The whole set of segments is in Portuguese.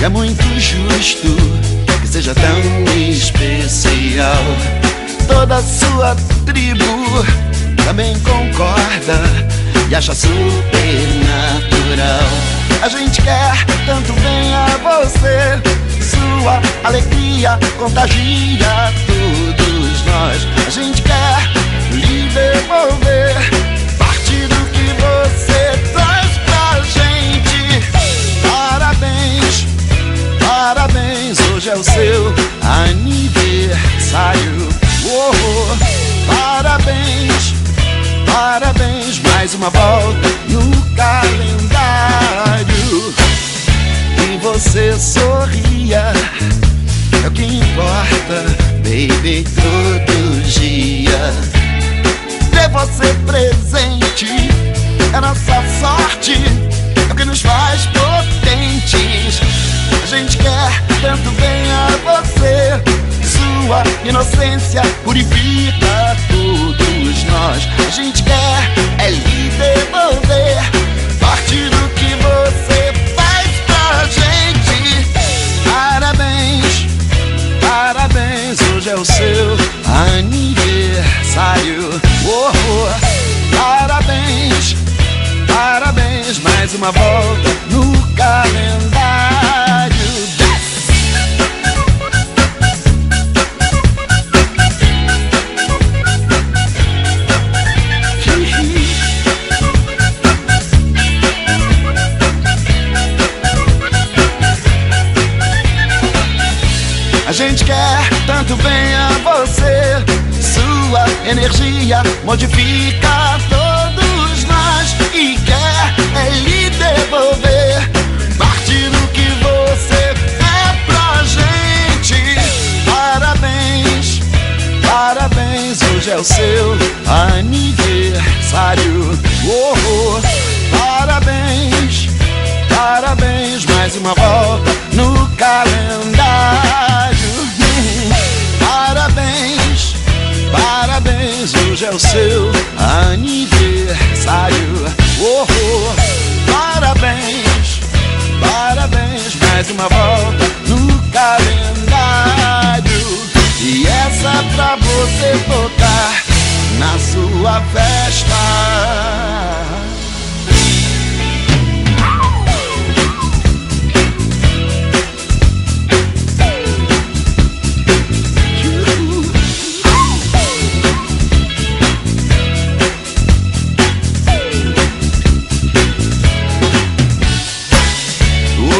É muito justo que seja tão especial. Toda a sua tribo também concorda e acha super natural. A gente quer tanto bem a você, sua alegria contagia todos nós. A gente quer lhe devolver parte do que você traz pra gente. Parabéns, parabéns, hoje é o seu aniversário. Oh, parabéns, parabéns, mais uma volta no calendário. E você sorria, é o que importa, baby, todo dia. Ter você presente é nossa sorte, é o que nos faz potentes. A gente quer tanto bem a você, sua inocência purifica todos nós. A gente quer é lhe devolver parte do que você faz pra gente. Parabéns, parabéns, hoje é o seu aniversário. Oh, parabéns, parabéns, mais uma volta no calendário. A gente quer tanto bem a você, sua energia modifica todos nós. E quer é lhe devolver parte do que você é pra gente. Parabéns, parabéns, hoje é o seu aniversário. Oh, parabéns, parabéns, mais uma volta no calendário. Parabéns, parabéns, hoje é o seu aniversário. Oh, parabéns, parabéns, mais uma volta no calendário. E essa é pra você tocar na sua festa.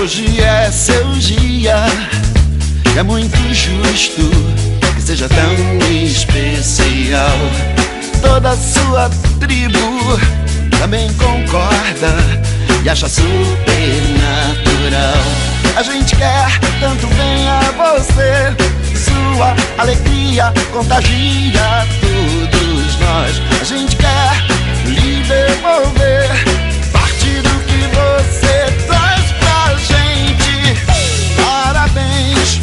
Hoje é seu dia, é muito justo que seja tão especial. Toda a sua tribo também concorda e acha super natural. A gente quer tanto bem a você, sua alegria contagia todos nós. A gente quer lhe devolver parte do que você traz pra gente. Parabéns,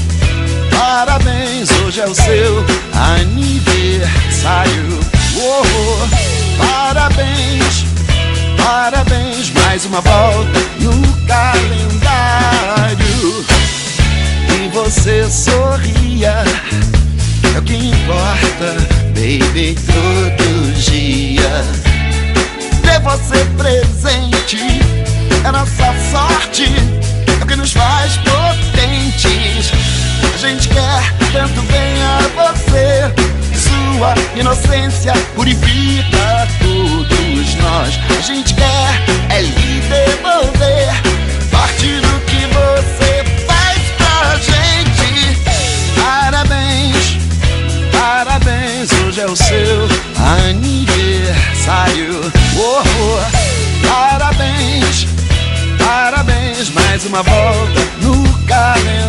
parabéns, hoje é o seu aniversário. Oh, parabéns, parabéns, mais uma volta no calendário. E você sorria, é o que importa, baby, todo dia. Ter você presente é nossa sorte, é o que nos faz potentes. A gente quer tanto bem a você, sua inocência purifica todos nós. A gente quer é lhe devolver parte do que você faz pra gente. Parabéns, parabéns, hoje é o seu aniversário. Oh, parabéns, parabéns, mais uma volta no calendário.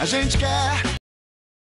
A gente quer